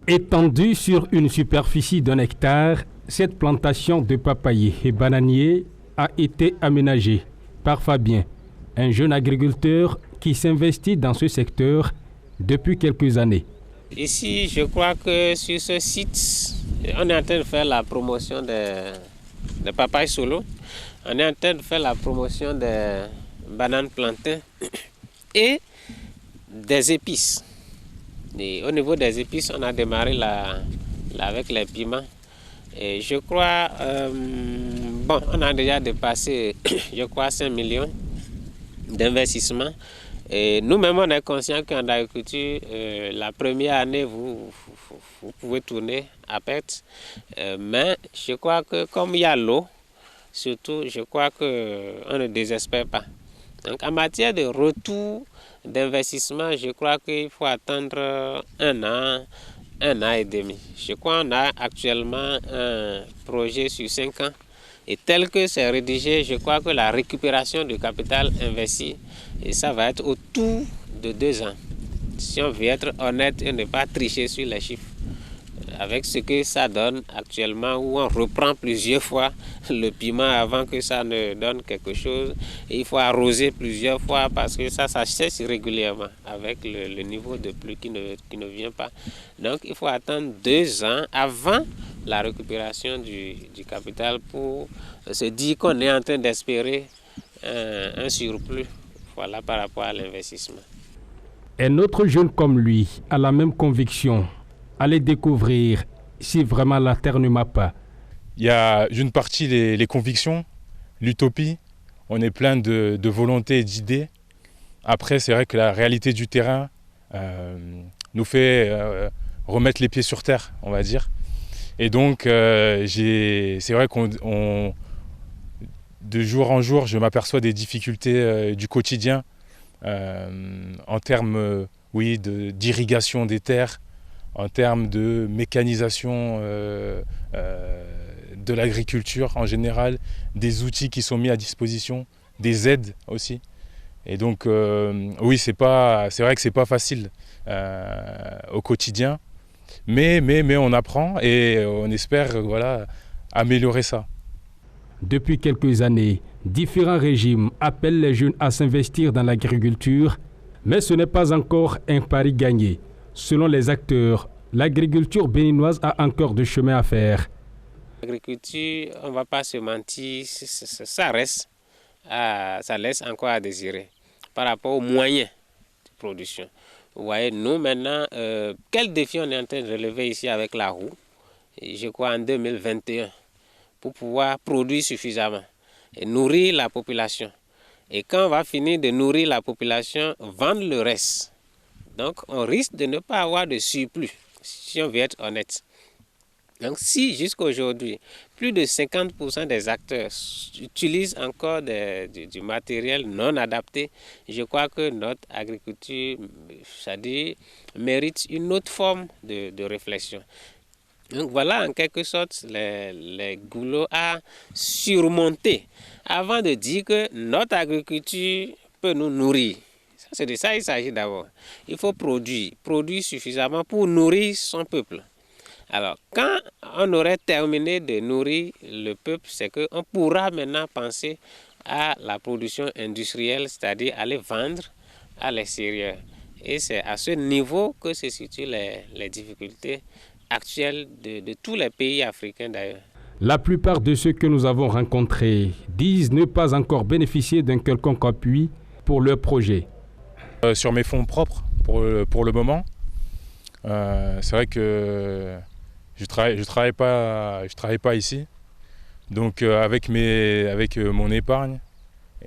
Étendue sur une superficie d'1 hectare, cette plantation de papayers et bananiers a été aménagée par Fabien, un jeune agriculteur qui s'investit dans ce secteur depuis quelques années. Ici, je crois que sur ce site, on est en train de faire la promotion des papayes solo. On est en train de faire la promotion des bananes plantains et des épices. Et au niveau des épices, on a démarré avec les piments. Et je crois, on a déjà dépassé, je crois, 5 millions d'investissements. Et nous-mêmes, on est conscients qu'en agriculture, la première année, vous pouvez tourner à perte. Mais je crois que comme il y a l'eau, surtout, je crois qu'on ne désespère pas. Donc, en matière de retour d'investissement, je crois qu'il faut attendre un an et demi. Je crois qu'on a actuellement un projet sur 5 ans. Et tel que c'est rédigé, je crois que la récupération du capital investi, et ça va être autour de 2 ans. Si on veut être honnête et ne pas tricher sur les chiffres. Avec ce que ça donne actuellement, où on reprend plusieurs fois le piment avant que ça ne donne quelque chose. Et il faut arroser plusieurs fois parce que ça sèche régulièrement avec le niveau de pluie qui ne vient pas. Donc il faut attendre 2 ans avant la récupération du capital pour se dire qu'on est en train d'espérer un surplus, voilà, par rapport à l'investissement. Un autre jeune comme lui a la même conviction. Allez découvrir si vraiment la terre ne m'a pas. Il y a d'une partie les convictions, l'utopie. On est plein de volonté et d'idées. Après, c'est vrai que la réalité du terrain nous fait remettre les pieds sur terre, on va dire. Et donc, c'est vrai de jour en jour, je m'aperçois des difficultés du quotidien en termes d'irrigation des terres, en termes de mécanisation de l'agriculture en général, des outils qui sont mis à disposition, des aides aussi. Et donc, oui, c'est vrai que c'est pas facile au quotidien, mais on apprend et on espère améliorer ça. Depuis quelques années, différents régimes appellent les jeunes à s'investir dans l'agriculture, mais ce n'est pas encore un pari gagné. Selon les acteurs, l'agriculture béninoise a encore du chemin à faire. L'agriculture, on ne va pas se mentir, ça laisse encore à désirer par rapport aux moyens de production. Vous voyez, nous maintenant, quel défi on est en train de relever ici avec la roue, je crois en 2021, pour pouvoir produire suffisamment et nourrir la population. Et quand on va finir de nourrir la population, vendre le reste. Donc, on risque de ne pas avoir de surplus, si on veut être honnête. Donc, si jusqu'à aujourd'hui, plus de 50% des acteurs utilisent encore du matériel non adapté, je crois que notre agriculture, c'est-à-dire, mérite une autre forme de réflexion. Donc, voilà en quelque sorte les goulots à surmonter avant de dire que notre agriculture peut nous nourrir. C'est de ça qu'il s'agit d'abord. Il faut produire suffisamment pour nourrir son peuple. Alors, quand on aurait terminé de nourrir le peuple, c'est qu'on pourra maintenant penser à la production industrielle, c'est-à-dire aller vendre à l'extérieur. Et c'est à ce niveau que se situent les difficultés actuelles de tous les pays africains d'ailleurs. La plupart de ceux que nous avons rencontrés disent ne pas encore bénéficier d'un quelconque appui pour leur projet. Sur mes fonds propres, pour le moment, c'est vrai que je travaille pas ici. Donc avec mon épargne,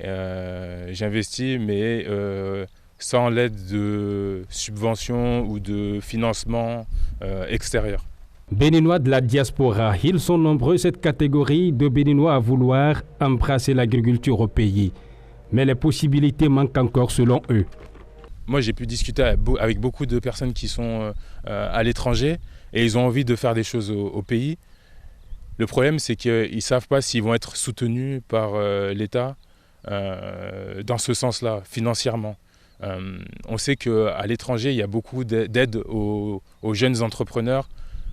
j'investis, mais sans l'aide de subventions ou de financement extérieur. Béninois de la diaspora, ils sont nombreux cette catégorie de Béninois à vouloir embrasser l'agriculture au pays. Mais les possibilités manquent encore selon eux. Moi, j'ai pu discuter avec beaucoup de personnes qui sont à l'étranger et ils ont envie de faire des choses au pays. Le problème, c'est qu'ils ne savent pas s'ils vont être soutenus par l'État dans ce sens-là, financièrement. On sait qu'à l'étranger, il y a beaucoup d'aide aux jeunes entrepreneurs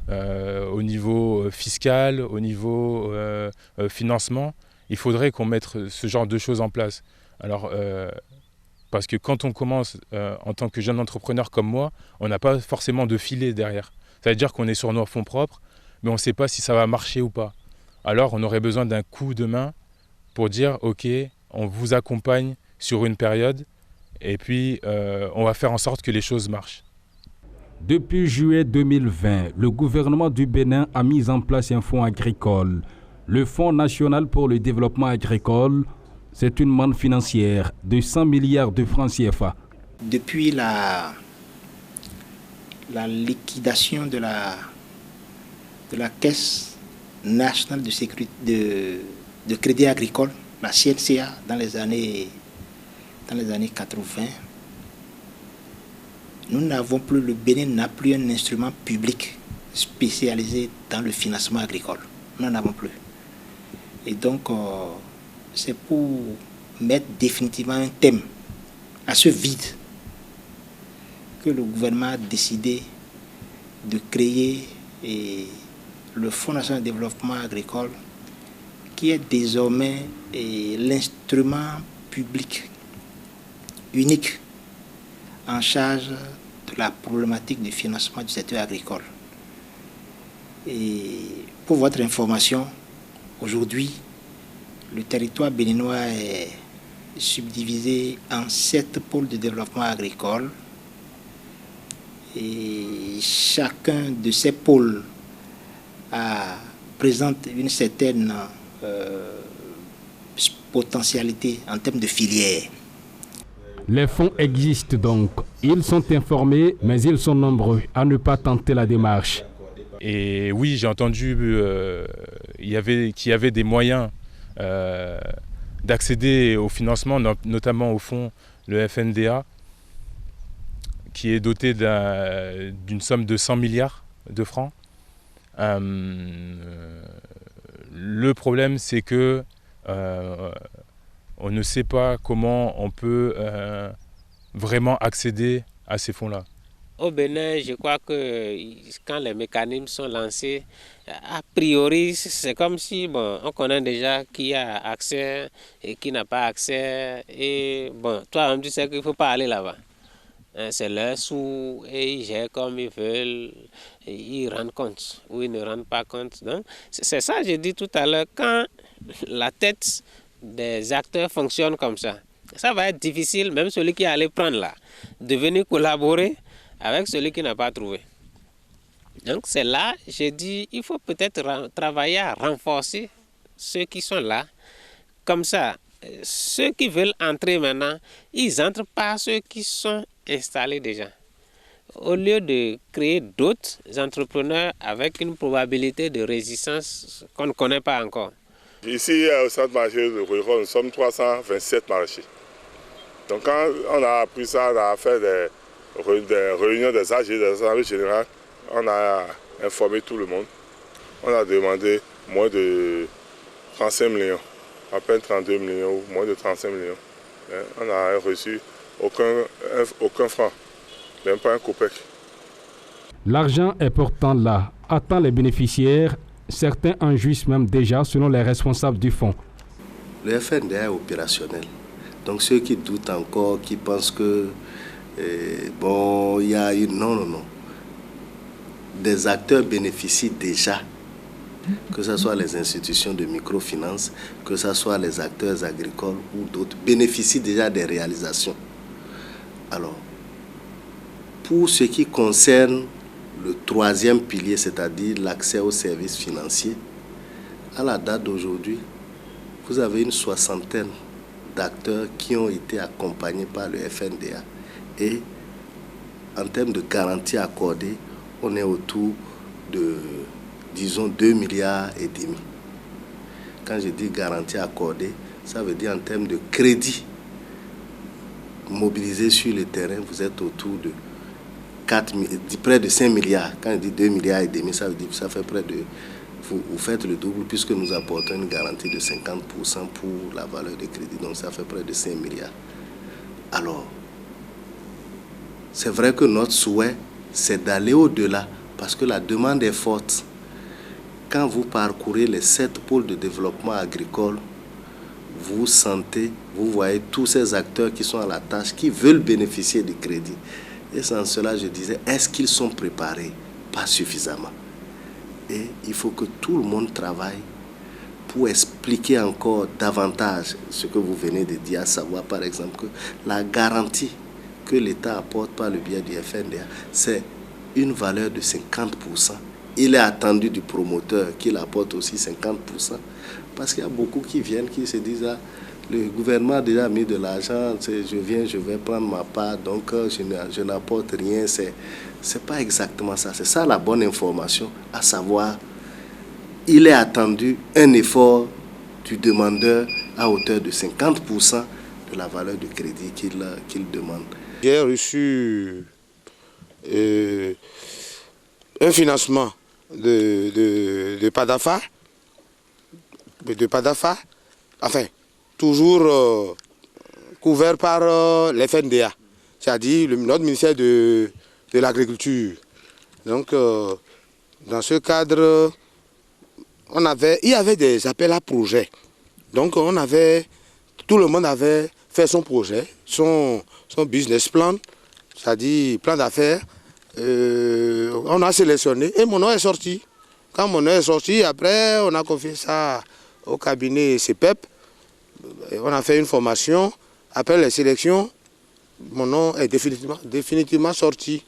au niveau fiscal, au niveau financement. Il faudrait qu'on mette ce genre de choses en place. Alors, parce que quand on commence en tant que jeune entrepreneur comme moi, on n'a pas forcément de filet derrière. Ça veut dire qu'on est sur nos fonds propres, mais on ne sait pas si ça va marcher ou pas. Alors, on aurait besoin d'un coup de main pour dire « Ok, on vous accompagne sur une période et puis on va faire en sorte que les choses marchent. » Depuis juillet 2020, le gouvernement du Bénin a mis en place un fonds agricole. Le Fonds national pour le développement agricole, c'est une manne financière de 100 milliards de francs CFA. Depuis la liquidation de la Caisse nationale de crédit agricole, la CNCA, dans les années 80, nous n'avons plus, le Bénin n'a plus un instrument public spécialisé dans le financement agricole. Nous n'en avons plus. Et donc, c'est pour mettre définitivement un thème à ce vide que le gouvernement a décidé de créer le Fonds national de développement agricole, qui est désormais l'instrument public unique en charge de la problématique du financement du secteur agricole. Et pour votre information, aujourd'hui, le territoire béninois est subdivisé en 7 pôles de développement agricole. Et chacun de ces pôles présente une certaine potentialité en termes de filières. Les fonds existent donc. Ils sont informés, mais ils sont nombreux à ne pas tenter la démarche. Et oui, j'ai entendu qu'il y avait des moyens d'accéder au financement, notamment au fonds, le FNDA, qui est doté d'une somme de 100 milliards de francs. Le problème, c'est que on ne sait pas comment on peut vraiment accéder à ces fonds-là. Au Bénin, je crois que quand les mécanismes sont lancés, a priori, c'est comme si on connaît déjà qui a accès et qui n'a pas accès. Et toi-même, tu sais qu'il ne faut pas aller là-bas. C'est leur sous et ils gèrent comme ils veulent, ils rendent compte ou ils ne rendent pas compte. Donc, c'est ça que j'ai dit tout à l'heure, quand la tête des acteurs fonctionne comme ça va être difficile, même celui qui allait prendre là, de venir collaborer avec celui qui n'a pas trouvé. Donc c'est là, j'ai dit, il faut peut-être travailler à renforcer ceux qui sont là. Comme ça, ceux qui veulent entrer maintenant, ils entrent par ceux qui sont installés déjà. Au lieu de créer d'autres entrepreneurs avec une probabilité de résistance qu'on ne connaît pas encore. Ici, au centre maraîcher de Rouilleron, nous sommes 327 maraîchers. Donc quand on a appris ça, on a fait des réunions des AG, des assemblées générales, on a informé tout le monde. On a demandé moins de 35 millions, à peine 32 millions ou moins de 35 millions. On n'a reçu aucun franc, même pas un copec. L'argent est pourtant là, attend les bénéficiaires. Certains en jouissent même déjà selon les responsables du fonds. Le FNDA est opérationnel. Donc ceux qui doutent encore, qui pensent que il y a une... Non. Des acteurs bénéficient déjà, que ce soit les institutions de microfinance, que ce soit les acteurs agricoles ou d'autres, bénéficient déjà des réalisations. Alors, pour ce qui concerne le troisième pilier, c'est-à-dire l'accès aux services financiers, à la date d'aujourd'hui, vous avez une 60aine d'acteurs qui ont été accompagnés par le FNDA. Et en termes de garantie accordée, on est autour de, disons, 2,5 milliards. Quand je dis garantie accordée, ça veut dire en termes de crédit mobilisé sur le terrain, vous êtes autour de près de 5 milliards. Quand je dis 2,5 milliards, ça veut dire que ça fait près de... Vous faites le double puisque nous apportons une garantie de 50% pour la valeur de crédit. Donc ça fait près de 5 milliards. Alors, C'est vrai que notre souhait, c'est d'aller au-delà, parce que la demande est forte. Quand vous parcourez les 7 pôles de développement agricole, vous sentez, vous voyez tous ces acteurs qui sont à la tâche, qui veulent bénéficier du crédit. Et sans cela, je disais, est-ce qu'ils sont préparés? Pas suffisamment. Et il faut que tout le monde travaille pour expliquer encore davantage ce que vous venez de dire, à savoir par exemple que la garantie que l'État apporte par le biais du FNDA, c'est une valeur de 50%. Il est attendu du promoteur qu'il apporte aussi 50%. Parce qu'il y a beaucoup qui viennent, qui se disent, ah, le gouvernement a déjà mis de l'argent, je viens, je vais prendre ma part, donc je n'apporte rien. C'est pas exactement ça. C'est ça la bonne information, à savoir, il est attendu un effort du demandeur à hauteur de 50% de la valeur du crédit qu'il demande. J'ai reçu un financement de PADAFA, enfin, toujours couvert par l'FNDA, c'est-à-dire notre ministère de l'Agriculture. Donc, dans ce cadre, il y avait des appels à projets. Donc, tout le monde avait fait son projet, son business plan, c'est-à-dire plan d'affaires. On a sélectionné et mon nom est sorti. Quand mon nom est sorti, après, on a confié ça au cabinet CPEP. On a fait une formation. Après les sélections, mon nom est définitivement sorti.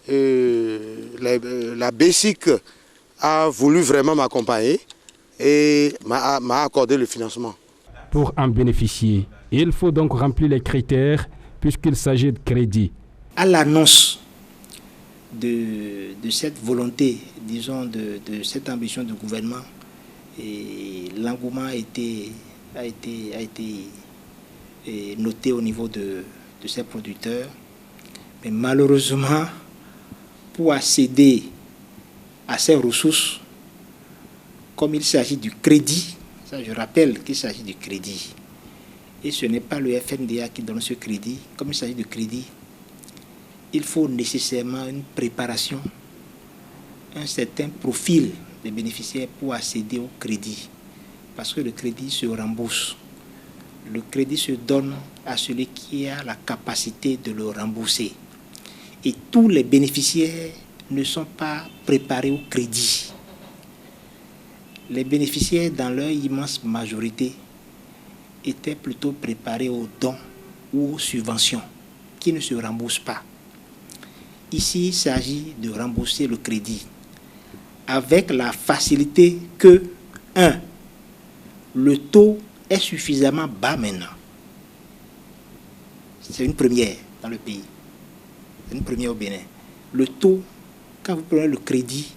La BESIC a voulu vraiment m'accompagner et m'a accordé le financement. Pour en bénéficier, il faut donc remplir les critères puisqu'il s'agit de crédit. À l'annonce de cette volonté, disons, de cette ambition du gouvernement, et l'engouement a été noté au niveau de ces producteurs. Mais malheureusement, pour accéder à ces ressources, comme il s'agit du crédit, ça je rappelle qu'il s'agit du crédit, et ce n'est pas le FNDA qui donne ce crédit, comme il s'agit de crédit, il faut nécessairement une préparation, un certain profil des bénéficiaires pour accéder au crédit. Parce que le crédit se rembourse. Le crédit se donne à celui qui a la capacité de le rembourser. Et tous les bénéficiaires ne sont pas préparés au crédit. Les bénéficiaires, dans leur immense majorité, étaient plutôt préparés aux dons ou aux subventions qui ne se remboursent pas. Ici, il s'agit de rembourser le crédit avec la facilité que, 1, le taux est suffisamment bas maintenant. C'est une première dans le pays. C'est une première au Bénin. Le taux, quand vous prenez le crédit,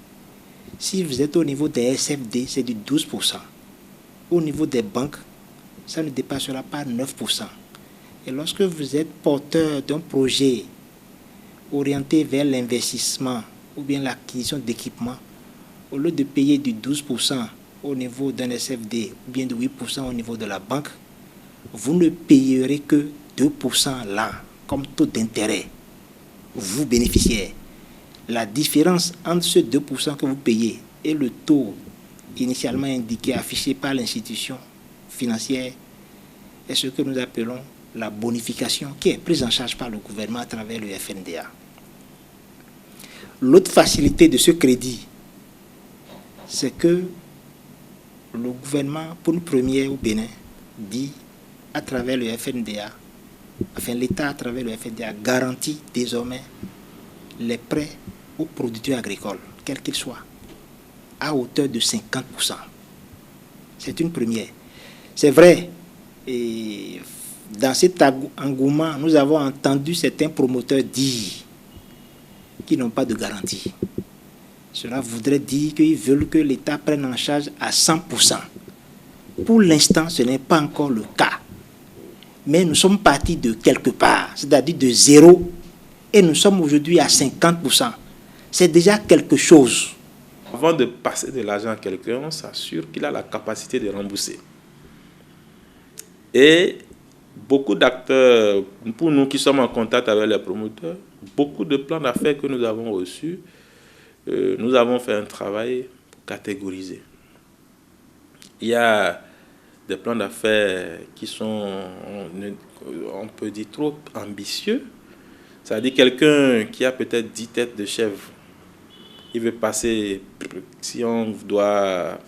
si vous êtes au niveau des SFD, c'est du 12%. Au niveau des banques, ça ne dépassera pas 9%. Et lorsque vous êtes porteur d'un projet orienté vers l'investissement ou bien l'acquisition d'équipements, au lieu de payer du 12% au niveau d'un SFD ou bien de 8% au niveau de la banque, vous ne payerez que 2% là, comme taux d'intérêt, vous bénéficiaires. La différence entre ce 2% que vous payez et le taux initialement indiqué, affiché par l'institution financière, est ce que nous appelons la bonification, qui est prise en charge par le gouvernement à travers le FNDA. L'autre facilité de ce crédit, c'est que le gouvernement, pour une première au Bénin, dit à travers le FNDA, enfin l'État à travers le FNDA garantit désormais les prêts aux producteurs agricoles, quels qu'ils soient, à hauteur de 50%. C'est une première. C'est vrai, et dans cet engouement, nous avons entendu certains promoteurs dire qu'ils n'ont pas de garantie. Cela voudrait dire qu'ils veulent que l'État prenne en charge à 100%. Pour l'instant, ce n'est pas encore le cas. Mais nous sommes partis de quelque part, c'est-à-dire de zéro, et nous sommes aujourd'hui à 50%. C'est déjà quelque chose. Avant de passer de l'argent à quelqu'un, on s'assure qu'il a la capacité de rembourser. Et beaucoup d'acteurs, pour nous qui sommes en contact avec les promoteurs, beaucoup de plans d'affaires que nous avons reçus, nous avons fait un travail pour catégoriser. Il y a des plans d'affaires qui sont, on peut dire, trop ambitieux. C'est-à-dire quelqu'un qui a peut-être 10 têtes de chèvre, il veut passer, si on doit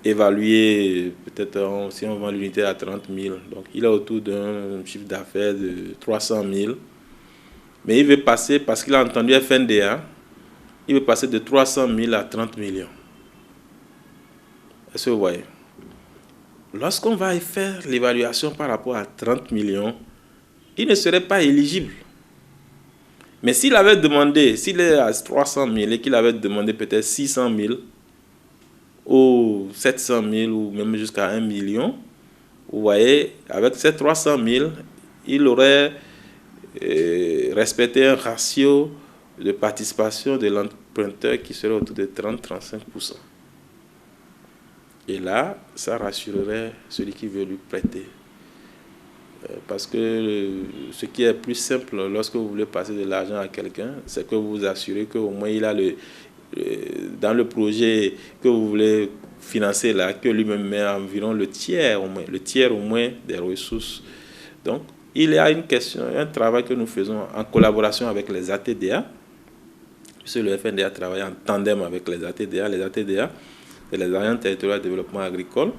évaluer, peut-être si on vend l'unité à 30 000, donc il est autour d'un chiffre d'affaires de 300 000. Mais il veut passer, parce qu'il a entendu FNDA, il veut passer de 300 000 à 30 millions. Est-ce que vous voyez? Lorsqu'on va faire l'évaluation par rapport à 30 millions, il ne serait pas éligible. Mais s'il avait demandé, s'il est à 300 000 et qu'il avait demandé peut-être 600 000 ou 700 000 ou même jusqu'à 1 million, vous voyez, avec ces 300 000, il aurait respecté un ratio de participation de l'emprunteur qui serait autour de 30-35%. Et là, ça rassurerait celui qui veut lui prêter. Parce que ce qui est plus simple lorsque vous voulez passer de l'argent à quelqu'un, c'est que vous vous assurez qu'au moins il a dans le projet que vous voulez financer là, que lui-même met environ le tiers au moins des ressources. Donc, il y a un travail que nous faisons en collaboration avec les ATDA, puisque le FNDA travaille en tandem avec les ATDA. Les ATDA, c'est les Agences territoriales de développement agricole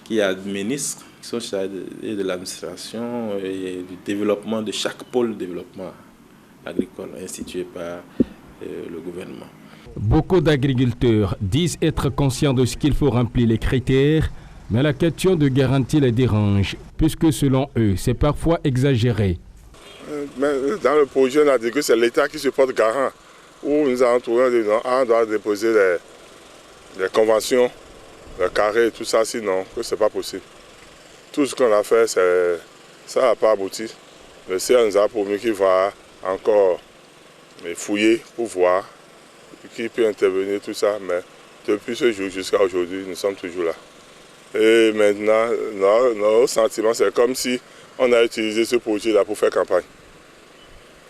qui administrent, qui sont chargés de l'administration et du développement de chaque pôle de développement agricole institué par le gouvernement. Beaucoup d'agriculteurs disent être conscients de ce qu'il faut remplir les critères, mais la question de garantie les dérange, puisque selon eux, c'est parfois exagéré. Mais dans le projet, on a dit que c'est l'État qui se porte garant, où nous avons trouvé on doit déposer les conventions, le carré et tout ça, sinon que ce n'est pas possible. Tout ce qu'on a fait, ça n'a pas abouti. Le CA nous a promis qu'il va encore fouiller pour voir qui peut intervenir, tout ça. Mais depuis ce jour jusqu'à aujourd'hui, nous sommes toujours là. Et maintenant, nos sentiments, c'est comme si on a utilisé ce projet-là pour faire campagne.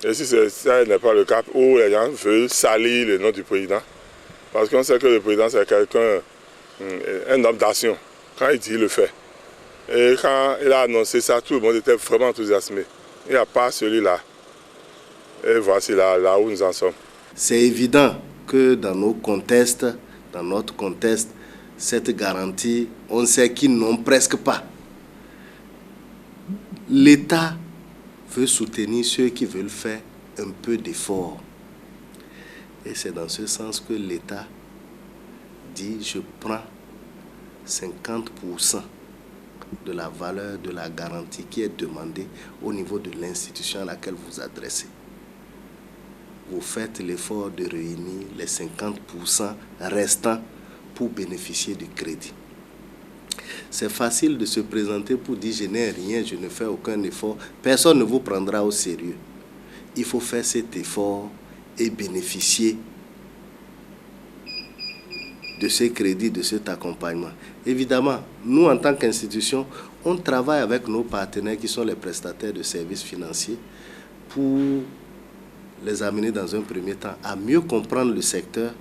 Et si ça n'est pas le cas, où les gens veulent salir le nom du président, parce qu'on sait que le président, c'est quelqu'un, un homme d'action. Quand il dit, il le fait. Et quand il a annoncé ça, tout le monde était vraiment enthousiasmé. Il n'y a pas celui-là. Et voici là où nous en sommes. C'est évident que dans notre contexte, cette garantie, on sait qu'ils n'ont presque pas. L'État veut soutenir ceux qui veulent faire un peu d'effort. Et c'est dans ce sens que l'État dit, je prends 50% de la valeur de la garantie qui est demandée au niveau de l'institution à laquelle vous adressez. Vous faites l'effort de réunir les 50% restants pour bénéficier du crédit. C'est facile de se présenter pour dire je n'ai rien, je ne fais aucun effort. Personne ne vous prendra au sérieux. Il faut faire cet effort et bénéficier de ces crédits, de cet accompagnement. Évidemment, nous en tant qu'institution, on travaille avec nos partenaires qui sont les prestataires de services financiers pour les amener dans un premier temps à mieux comprendre le secteur,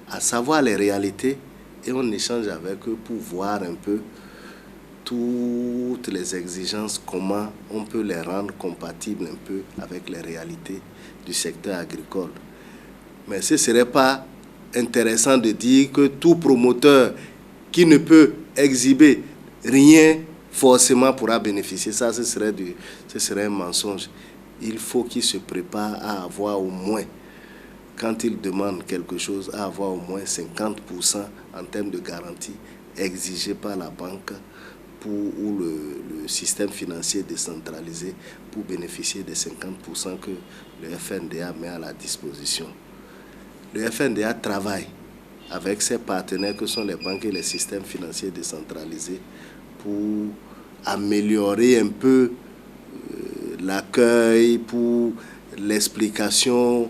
à savoir les réalités, et on échange avec eux pour voir un peu toutes les exigences, comment on peut les rendre compatibles un peu avec les réalités du secteur agricole. Mais ce ne serait pas intéressant de dire que tout promoteur qui ne peut exhiber rien forcément pourra bénéficier. Ça, ce serait un mensonge. Il faut qu'il se prépare à avoir au moins, quand il demande quelque chose, à avoir au moins 50% en termes de garantie exigée par la banque ou le système financier décentralisé pour bénéficier des 50% que le FNDA met à la disposition. Le FNDA travaille avec ses partenaires que sont les banques et les systèmes financiers décentralisés pour améliorer un peu l'accueil, pour l'explication,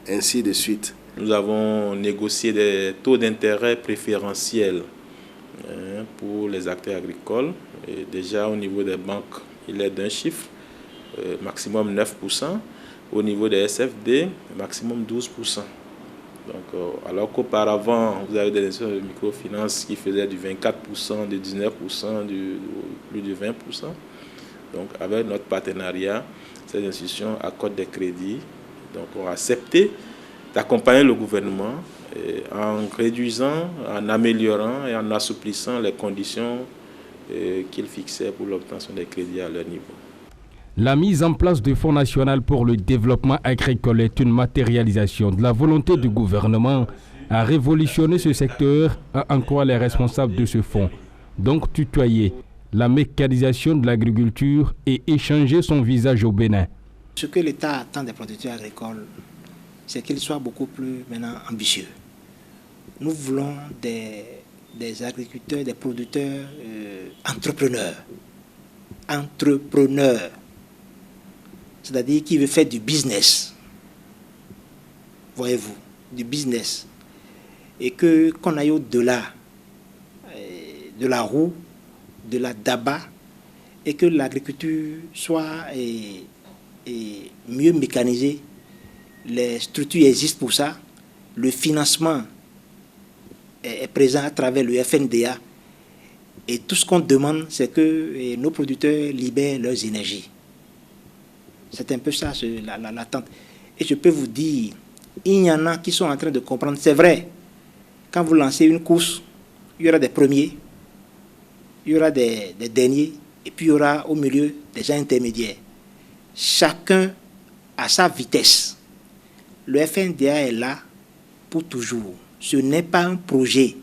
ainsi de suite. Nous avons négocié des taux d'intérêt préférentiels pour les acteurs agricoles. Et déjà au niveau des banques il est d'un chiffre, maximum 9%. Au niveau des SFD, maximum 12%. Donc, alors qu'auparavant, vous avez des institutions de microfinance qui faisaient du 24%, du 19%, plus de 20%. Donc, avec notre partenariat, ces institutions accordent des crédits. Donc, on a accepté d'accompagner le gouvernement en réduisant, en améliorant et en assouplissant les conditions qu'il fixait pour l'obtention des crédits à leur niveau. La mise en place du Fonds national pour le développement agricole est une matérialisation de la volonté du gouvernement à révolutionner ce secteur, à en croire les responsables de ce fonds. Donc tutoyer la mécanisation de l'agriculture et échanger son visage au Bénin. Ce que l'État attend des producteurs agricoles, c'est qu'ils soient beaucoup plus maintenant ambitieux. Nous voulons des agriculteurs, des producteurs entrepreneurs. C'est-à-dire qui veut faire du business. Voyez-vous, du business. Et qu'on aille au-delà de la roue, de la daba, et que l'agriculture soit mieux mécanisée. Les structures existent pour ça. Le financement est présent à travers le FNDA. Et tout ce qu'on demande, c'est que nos producteurs libèrent leurs énergies. C'est un peu ça, l'attente. Et je peux vous dire, il y en a qui sont en train de comprendre. C'est vrai, quand vous lancez une course, il y aura des premiers, il y aura des derniers, et puis il y aura au milieu des gens intermédiaires. Chacun à sa vitesse. Le FNDA est là pour toujours. Ce n'est pas un projet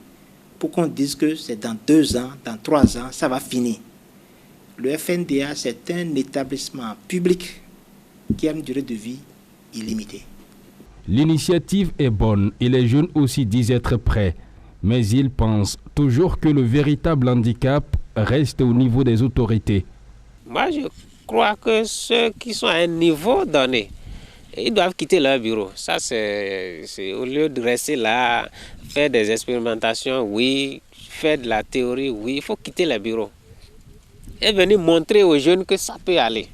pour qu'on dise que c'est dans 2 ans, dans 3 ans, ça va finir. Le FNDA, c'est un établissement public qui a une durée de vie illimitée. L'initiative est bonne et les jeunes aussi disent être prêts. Mais ils pensent toujours que le véritable handicap reste au niveau des autorités. Moi, je crois que ceux qui sont à un niveau donné, ils doivent quitter leur bureau. Ça, c'est au lieu de rester là, faire des expérimentations, oui, faire de la théorie, oui, il faut quitter le bureau et venir montrer aux jeunes que ça peut aller.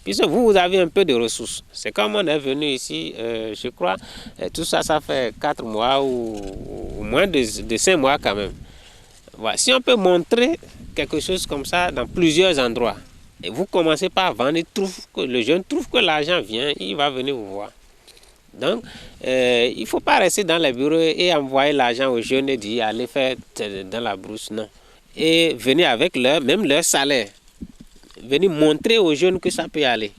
Puisque vous avez un peu de ressources. C'est comme on est venu ici, je crois, tout ça, ça fait 4 mois ou moins de 5 mois quand même. Voilà. Si on peut montrer quelque chose comme ça dans plusieurs endroits, et vous commencez par vendre, le jeune trouve que l'argent vient, il va venir vous voir. Donc, il ne faut pas rester dans les bureaux et envoyer l'argent aux jeunes et dire allez faire dans la brousse, non. Et venir avec même leur salaire. Venir montrer aux jeunes que ça peut aller.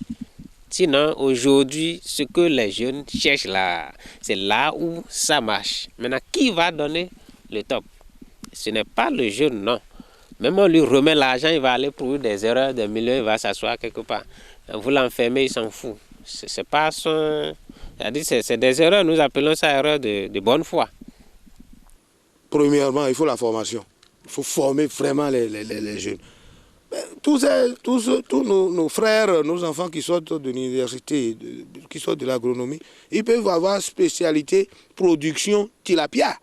Sinon, aujourd'hui, ce que les jeunes cherchent là, c'est là où ça marche. Maintenant, qui va donner le top? Ce n'est pas le jeune, non. Même on lui remet l'argent, il va aller produire des erreurs, des millions, il va s'asseoir quelque part. Vous l'enfermez, il s'en fout. C'est pas son... C'est des erreurs, nous appelons ça erreur de bonne foi. Premièrement, il faut la formation. Il faut former vraiment les jeunes. Tous nos frères, nos enfants qui sortent de l'université, qui sortent de l'agronomie, ils peuvent avoir spécialité production tilapia.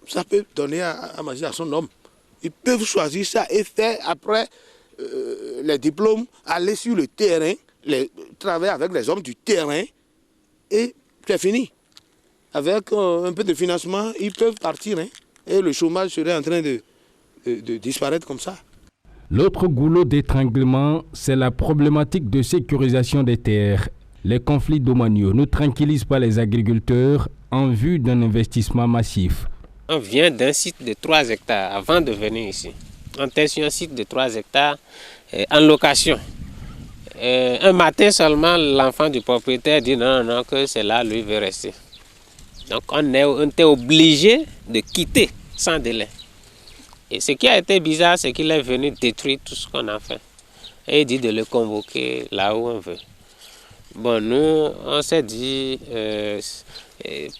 Ça peut donner à manger à son homme. Ils peuvent choisir ça et faire après les diplômes, aller sur le terrain, travailler avec les hommes du terrain et c'est fini. Avec un peu de financement, ils peuvent partir et le chômage serait en train de disparaître comme ça. L'autre goulot d'étranglement, c'est la problématique de sécurisation des terres. Les conflits domaniaux ne tranquillisent pas les agriculteurs en vue d'un investissement massif. On vient d'un site de 3 hectares avant de venir ici. On était sur un site de 3 hectares en location. Un matin seulement, l'enfant du propriétaire dit non, que c'est là, lui veut rester. Donc on était obligé de quitter sans délai. Et ce qui a été bizarre, c'est qu'il est venu détruire tout ce qu'on a fait. Et il dit de le convoquer là où on veut. Bon, nous, on s'est dit,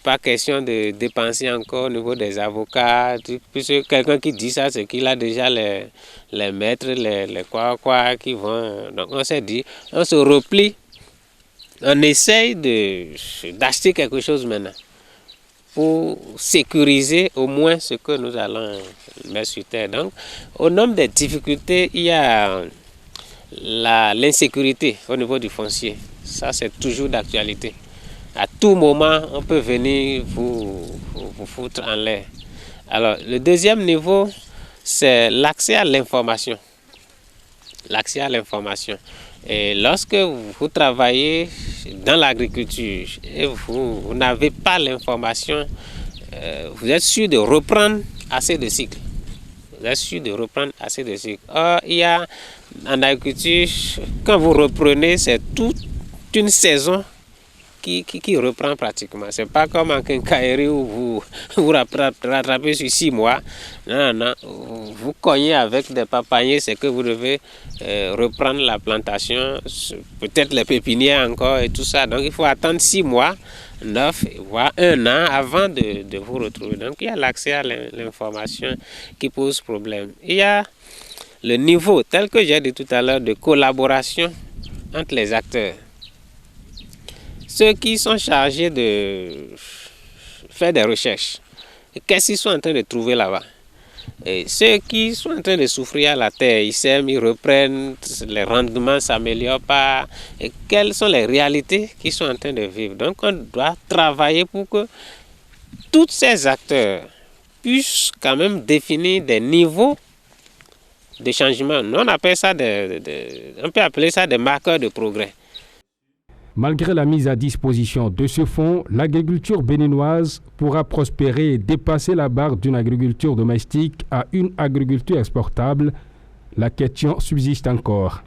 pas question de dépenser encore au niveau des avocats. Puisque quelqu'un qui dit ça, c'est qu'il a déjà les maîtres, les quoi qui vont. Donc on s'est dit, on se replie, on essaye d'acheter quelque chose maintenant. pour sécuriser au moins ce que nous allons mettre sur terre. Donc, au nombre des difficultés, il y a l'insécurité au niveau du foncier. Ça, c'est toujours d'actualité. À tout moment, on peut venir vous foutre en l'air. Alors, le deuxième niveau, c'est l'accès à l'information. L'accès à l'information. Et lorsque vous travaillez dans l'agriculture et vous n'avez pas l'information, vous êtes sûr de reprendre assez de cycles. Vous êtes sûr de reprendre assez de cycles. Or, il y a en agriculture, quand vous reprenez, c'est toute une saison qui reprend pratiquement. C'est pas comme en quincaillerie où vous rattrapez sur 6 mois. Non, non, vous cognez avec des papayers, c'est que vous devez reprendre la plantation, peut-être les pépinières encore et tout ça. Donc il faut attendre 6 mois, 9, voire 1 an avant de vous retrouver. Donc il y a l'accès à l'information qui pose problème. Il y a le niveau, tel que j'ai dit tout à l'heure, de collaboration entre les acteurs. Ceux qui sont chargés de faire des recherches, qu'est-ce qu'ils sont en train de trouver là-bas? Et ceux qui sont en train de souffrir à la terre, ils sèment, ils reprennent, les rendements ne s'améliorent pas. Et quelles sont les réalités qu'ils sont en train de vivre? Donc on doit travailler pour que tous ces acteurs puissent quand même définir des niveaux de changement. Nous, on appelle ça on peut appeler ça des marqueurs de progrès. Malgré la mise à disposition de ce fonds, l'agriculture béninoise pourra prospérer et dépasser la barre d'une agriculture domestique à une agriculture exportable. La question subsiste encore.